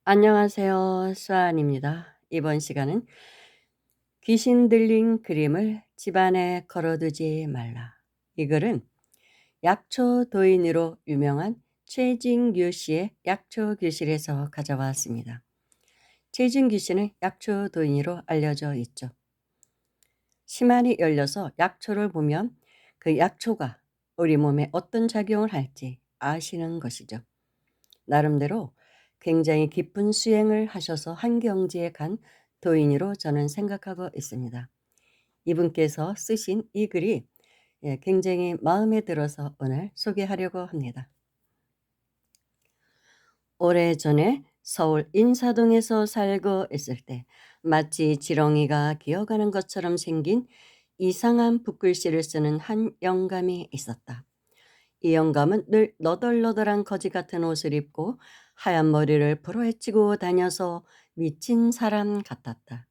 안녕하세요. 수아입니다. 이번 시간은 귀신 들린 그림을 집안에 걸어두지 말라. 이 글은 약초 도인으로 유명한 최진규 씨의 약초 교실에서 가져왔습니다. 최진규 씨는 약초 도인으로 알려져 있죠. 심한이 열려서 약초를 보면 그 약초가 우리 몸에 어떤 작용을 할지 아시는 것이죠. 나름대로 굉장히 깊은 수행을 하셔서 한경지에 간 도인으로 저는 생각하고 있습니다. 이분께서 쓰신 이 글이 굉장히 마음에 들어서 오늘 소개하려고 합니다. 오래전에 서울 인사동에서 살고 있을 때 마치 지렁이가 기어가는 것처럼 생긴 이상한 붓글씨를 쓰는 한 영감이 있었다. 이 영감은 늘 너덜너덜한 거지 같은 옷을 입고 하얀 머리를 풀어헤치고 다녀서 미친 사람 같았다.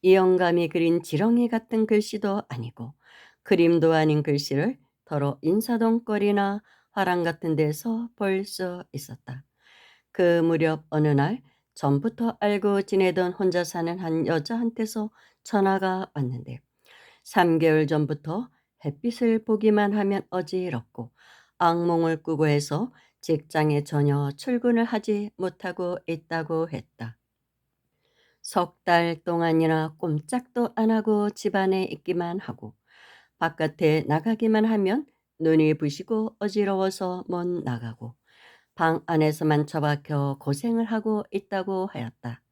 이 영감이 그린 지렁이 같은 글씨도 아니고 그림도 아닌 글씨를 더러 인사동 거리나 화랑 같은 데서 볼 수 있었다. 그 무렵 어느 날 전부터 알고 지내던 혼자 사는 한 여자한테서 전화가 왔는데 3개월 전부터 햇빛을 보기만 하면 어지럽고 악몽을 꾸고 해서 직장에 전혀 출근을 하지 못하고 있다고 했다. 석 달 동안이나 꼼짝도 안 하고 집안에 있기만 하고 바깥에 나가기만 하면 눈이 부시고 어지러워서 못 나가고 방 안에서만 처박혀 고생을 하고 있다고 하였다.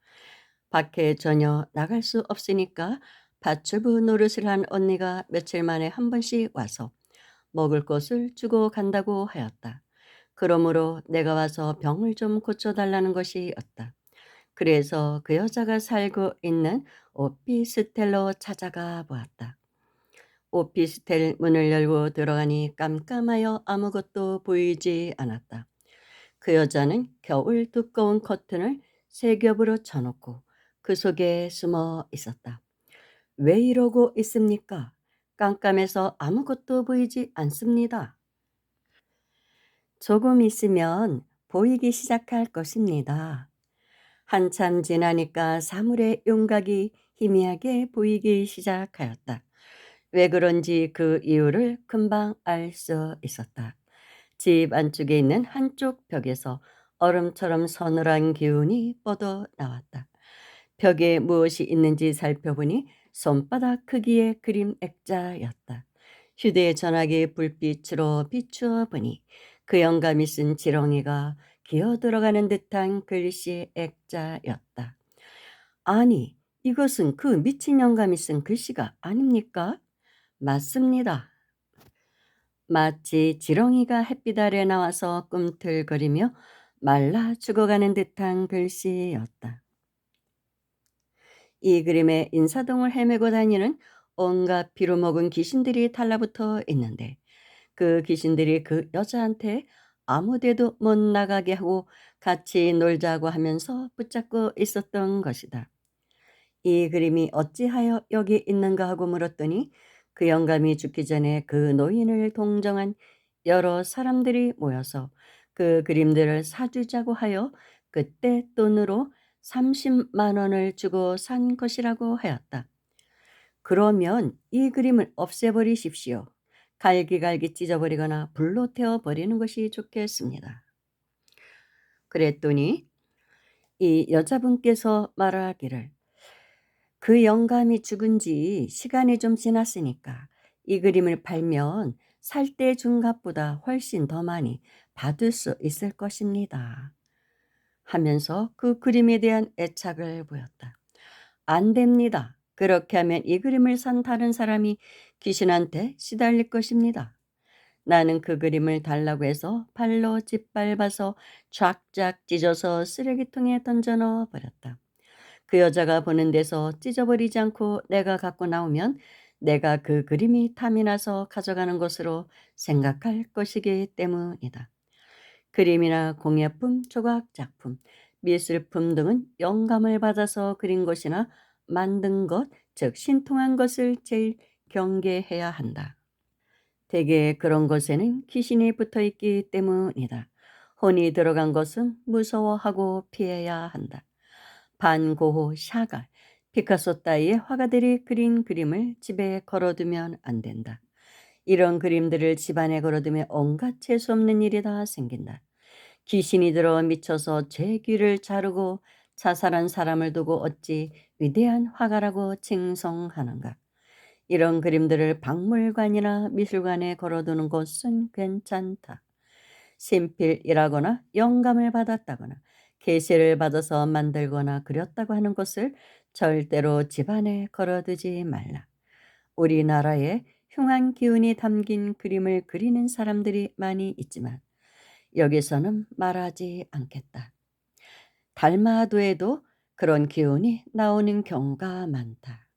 밖에 전혀 나갈 수 없으니까 밭주부 노릇을 한 언니가 며칠 만에 한 번씩 와서 먹을 것을 주고 간다고 하였다. 그러므로 내가 와서 병을 좀 고쳐달라는 것이었다. 그래서 그 여자가 살고 있는 오피스텔로 찾아가 보았다. 오피스텔 문을 열고 들어가니 깜깜하여 아무것도 보이지 않았다. 그 여자는 겨울 두꺼운 커튼을 세 겹으로 쳐놓고 그 속에 숨어 있었다. 왜 이러고 있습니까? 깜깜해서 아무것도 보이지 않습니다. 조금 있으면 보이기 시작할 것입니다. 한참 지나니까 사물의 윤곽이 희미하게 보이기 시작하였다. 왜 그런지 그 이유를 금방 알 수 있었다. 집 안쪽에 있는 한쪽 벽에서 얼음처럼 서늘한 기운이 뻗어 나왔다. 벽에 무엇이 있는지 살펴보니 손바닥 크기의 그림 액자였다. 휴대전화기 불빛으로 비추어 보니 그 영감이 쓴 지렁이가 기어 들어가는 듯한 글씨 액자였다. 아니, 이것은 그 미친 영감이 쓴 글씨가 아닙니까? 맞습니다. 마치 지렁이가 햇빛 아래 나와서 꿈틀거리며 말라 죽어가는 듯한 글씨였다. 이 그림에 인사동을 헤매고 다니는 온갖 피로 먹은 귀신들이 달라붙어 있는데 그 귀신들이 그 여자한테 아무 데도 못 나가게 하고 같이 놀자고 하면서 붙잡고 있었던 것이다. 이 그림이 어찌하여 여기 있는가 하고 물었더니 그 영감이 죽기 전에 그 노인을 동정한 여러 사람들이 모여서 그 그림들을 사주자고 하여 그때 돈으로 30만 원을 주고 산 것이라고 하였다. 그러면 이 그림을 없애버리십시오. 갈기갈기 찢어버리거나 불로 태워버리는 것이 좋겠습니다. 그랬더니 이 여자분께서 말하기를 그 영감이 죽은 지 시간이 좀 지났으니까 이 그림을 팔면 살 때 준 값보다 훨씬 더 많이 받을 수 있을 것입니다. 하면서 그 그림에 대한 애착을 보였다. 안 됩니다. 그렇게 하면 이 그림을 산 다른 사람이 귀신한테 시달릴 것입니다. 나는 그 그림을 달라고 해서 발로 짓밟아서 쫙쫙 찢어서 쓰레기통에 던져 넣어 버렸다. 그 여자가 보는 데서 찢어버리지 않고 내가 갖고 나오면 내가 그 그림이 탐이 나서 가져가는 것으로 생각할 것이기 때문이다. 그림이나 공예품, 조각작품, 미술품 등은 영감을 받아서 그린 것이나 만든 것, 즉 신통한 것을 제일 경계해야 한다. 대개 그런 것에는 귀신이 붙어 있기 때문이다. 혼이 들어간 것은 무서워하고 피해야 한다. 반고흐, 샤갈, 피카소 따위의 화가들이 그린 그림을 집에 걸어두면 안 된다. 이런 그림들을 집안에 걸어두면 온갖 재수 없는 일이 다 생긴다. 귀신이 들어 미쳐서 제 귀를 자르고 자살한 사람을 두고 어찌 위대한 화가라고 칭송하는가. 이런 그림들을 박물관이나 미술관에 걸어두는 것은 괜찮다. 신필이라거나 영감을 받았다거나 계시를 받아서 만들거나 그렸다고 하는 것을 절대로 집안에 걸어두지 말라. 우리나라에 흉한 기운이 담긴 그림을 그리는 사람들이 많이 있지만 여기서는 말하지 않겠다. 달마도에도 그런 기운이 나오는 경우가 많다.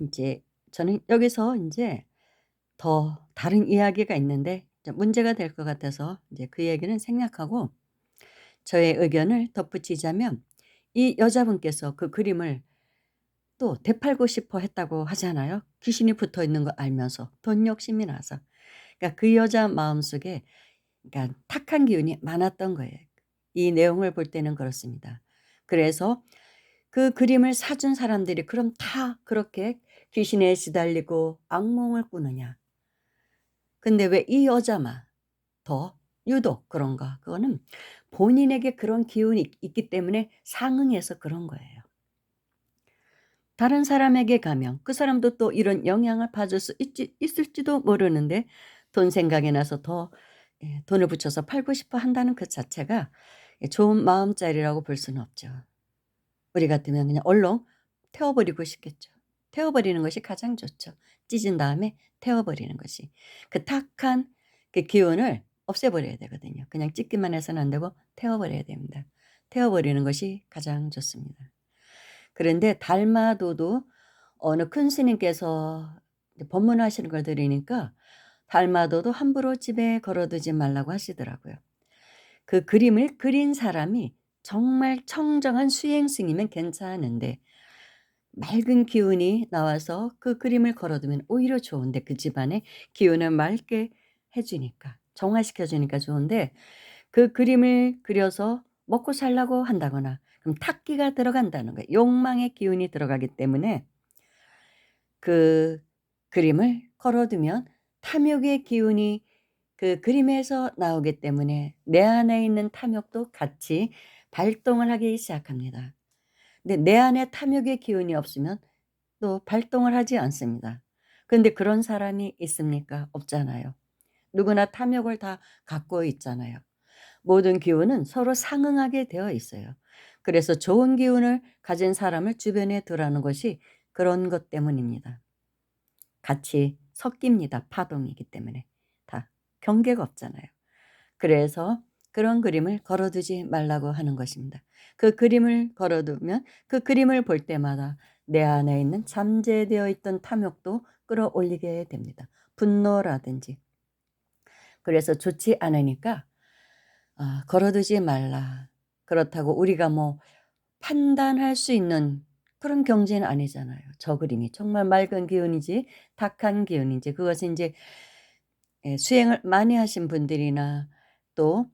이제 저는 여기서 이제 더 다른 이야기가 있는데 문제가 될 것 같아서 이제 그 얘기는 생략하고 저의 의견을 덧붙이자면 이 여자분께서 그 그림을 또 되팔고 싶어 했다고 하잖아요. 귀신이 붙어 있는 거 알면서 돈 욕심이 나서. 그러니까 그 여자 마음속에 그러니까 탁한 기운이 많았던 거예요. 이 내용을 볼 때는 그렇습니다. 그래서 그 그림을 사준 사람들이 그럼 다 그렇게 귀신에 시달리고 악몽을 꾸느냐. 근데 왜 이 여자만 더 유독 그런가? 그거는 본인에게 그런 기운이 있기 때문에 상응해서 그런 거예요. 다른 사람에게 가면 그 사람도 또 이런 영향을 받을 수 있을지도 모르는데 돈 생각이 나서 더 돈을 붙여서 팔고 싶어 한다는 그 자체가 좋은 마음자리라고 볼 수는 없죠. 우리 같으면 그냥 얼렁 태워버리고 싶겠죠. 태워버리는 것이 가장 좋죠. 찢은 다음에 태워버리는 것이. 그 탁한 그 기운을 없애버려야 되거든요. 그냥 찢기만 해서는 안 되고 태워버려야 됩니다. 태워버리는 것이 가장 좋습니다. 그런데 달마도도 어느 큰 스님께서 법문하시는 걸 들으니까 달마도도 함부로 집에 걸어두지 말라고 하시더라고요. 그 그림을 그린 사람이 정말 청정한 수행승이면 괜찮은데 맑은 기운이 나와서 그 그림을 걸어두면 오히려 좋은데 그 집안에 기운을 맑게 해주니까 정화시켜주니까 좋은데 그 그림을 그려서 먹고 살라고 한다거나 그럼 탁기가 들어간다는 거예요. 욕망의 기운이 들어가기 때문에 그 그림을 걸어두면 탐욕의 기운이 그 그림에서 나오기 때문에 내 안에 있는 탐욕도 같이 발동을 하기 시작합니다. 근데 내 안에 탐욕의 기운이 없으면 또 발동을 하지 않습니다. 그런데 그런 사람이 있습니까? 없잖아요. 누구나 탐욕을 다 갖고 있잖아요. 모든 기운은 서로 상응하게 되어 있어요. 그래서 좋은 기운을 가진 사람을 주변에 두라는 것이 그런 것 때문입니다. 같이 섞입니다. 파동이기 때문에. 다 경계가 없잖아요. 그래서 그런 그림을 걸어두지 말라고 하는 것입니다. 그 그림을 걸어두면 그 그림을 볼 때마다 내 안에 있는 잠재되어 있던 탐욕도 끌어올리게 됩니다. 분노라든지. 그래서 좋지 않으니까 걸어두지 말라. 그렇다고 우리가 뭐 판단할 수 있는 그런 경지는 아니잖아요. 저 그림이 정말 맑은 기운인지 탁한 기운인지 그것은 이제 수행을 많이 하신 분들이나 또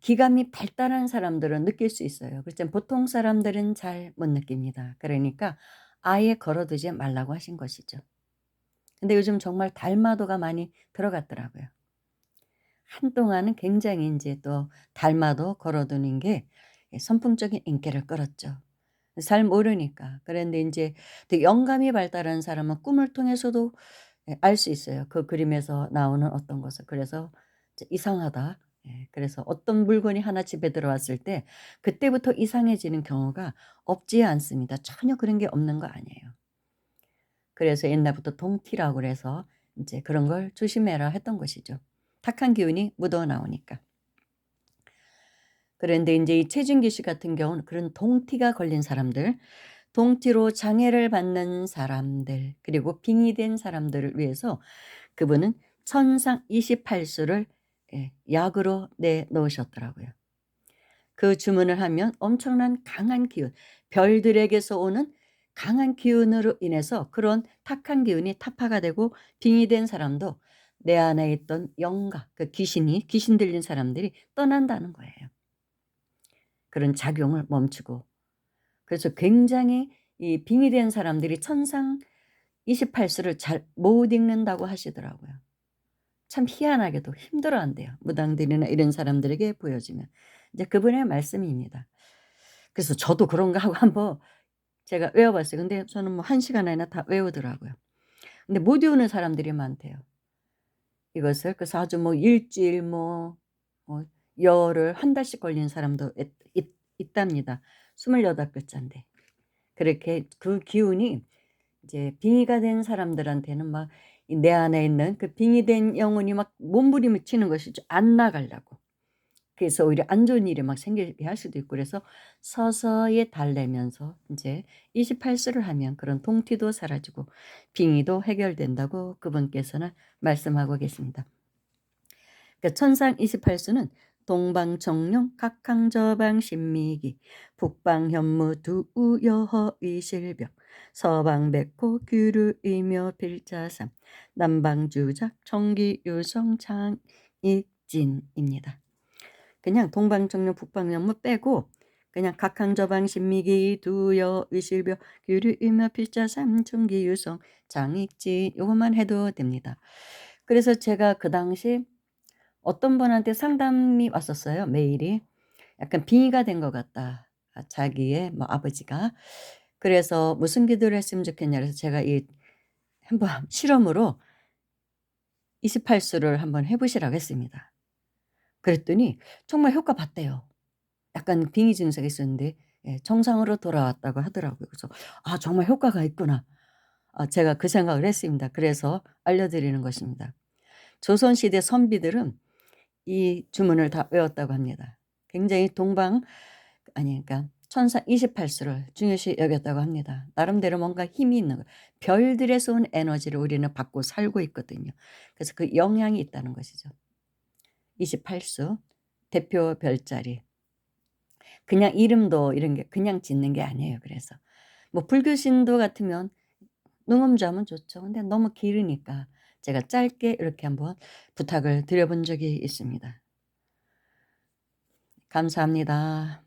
기감이 발달한 사람들은 느낄 수 있어요. 그렇지만 보통 사람들은 잘 못 느낍니다. 그러니까 아예 걸어두지 말라고 하신 것이죠. 근데 요즘 정말 달마도가 많이 들어갔더라고요. 한동안은 굉장히 인제 또 달마도 걸어두는 게 선풍적인 인기를 끌었죠. 잘 모르니까. 그런데 인제 되게 영감이 발달한 사람은 꿈을 통해서도 알 수 있어요. 그 그림에서 나오는 어떤 것을. 그래서 이제 이상하다. 그래서 어떤 물건이 하나 집에 들어왔을 때 그때부터 이상해지는 경우가 없지 않습니다. 전혀 그런 게 없는 거 아니에요. 그래서 옛날부터 동티라고 그래서 인제 그런 걸 조심해라 했던 것이죠. 탁한 기운이 묻어나오니까. 그런데 인제 이 최진기 씨 같은 경우는 그런 동티가 걸린 사람들, 동티로 장애를 받는 사람들, 그리고 빙의된 사람들을 위해서 그분은 천상 28수를 약으로 내놓으셨더라고요. 그 주문을 하면 엄청난 강한 기운, 별들에게서 오는 강한 기운으로 인해서 그런 탁한 기운이 타파가 되고 빙의된 사람도 내 안에 있던 영가, 그 귀신 들린 사람들이 떠난다는 거예요. 그런 작용을 멈추고. 그래서 굉장히 이 빙의된 사람들이 천상 28수를 잘 못 읽는다고 하시더라고요. 참 희한하게도 힘들어한대요. 무당들이나 이런 사람들에게 보여지면. 이제 그분의 말씀입니다. 그래서 저도 그런가 하고 한번 제가 외워봤어요. 근데 저는 뭐 1시간 안에 다 외우더라고요. 근데 못 외우는 사람들이 많대요. 이것을. 그래서 아주 뭐 일주일 뭐 열흘, 한 달씩 걸리는 사람도 있답니다. 28글자인데. 그렇게 그 기운이 이제 빙의가 된 사람들한테는 막 내 안에 있는 그 빙의된 영혼이 막 몸부림치는 것이죠. 안 나가려고. 그래서 오히려 안 좋은 일이 막 생기게 할 수도 있고, 그래서 서서히 달래면서 인제 28수를 하면 그런 동티도 사라지고 빙의도 해결된다고 그분께서는 말씀하고 계십니다. 그러니까 천상 28수는 동방청룡 각항저방 신미기 북방현무 두우여허 이실벽 서방백호 규르이며 필자삼 남방주작 청기유성 창익진입니다. 그냥 동방청룡 북방현무 빼고 그냥 각항저방 신미기 두여 의실벽 규르이며 필자삼 청기유성 장익진 요것만 해도 됩니다. 그래서 제가 그 당시 어떤 분한테 상담이 왔었어요, 메일이. 약간 빙의가 된 것 같다. 자기의 뭐 아버지가. 그래서 무슨 기도를 했으면 좋겠냐 그래서 제가 이 한번 실험으로 28수를 한번 해 보시라고 했습니다. 그랬더니 정말 효과 봤대요. 약간 빙의 증세가 있었는데 예 정상으로 돌아왔다고 하더라고요. 그래서 '아 정말 효과가 있구나.' 제가 그 생각을 했습니다. 그래서 알려 드리는 것입니다. 조선시대 선비들은 이 주문을 다 외웠다고 합니다. 굉장히 그러니까 천사 28수를 중요시 여겼다고 합니다. 나름대로 뭔가 힘이 있는 거예요. 별들에서 온 에너지를 우리는 받고 살고 있거든요. 그래서 그 영향이 있다는 것이죠. 28수 대표 별자리. 그냥 이름도 이런 게 그냥 짓는 게 아니에요 그래서. 뭐 불교 신도 같으면 능음자면 좋죠. 근데 너무 길으니까 제가 짧게 이렇게 한번 부탁을 드려 본 적이 있습니다. 감사합니다.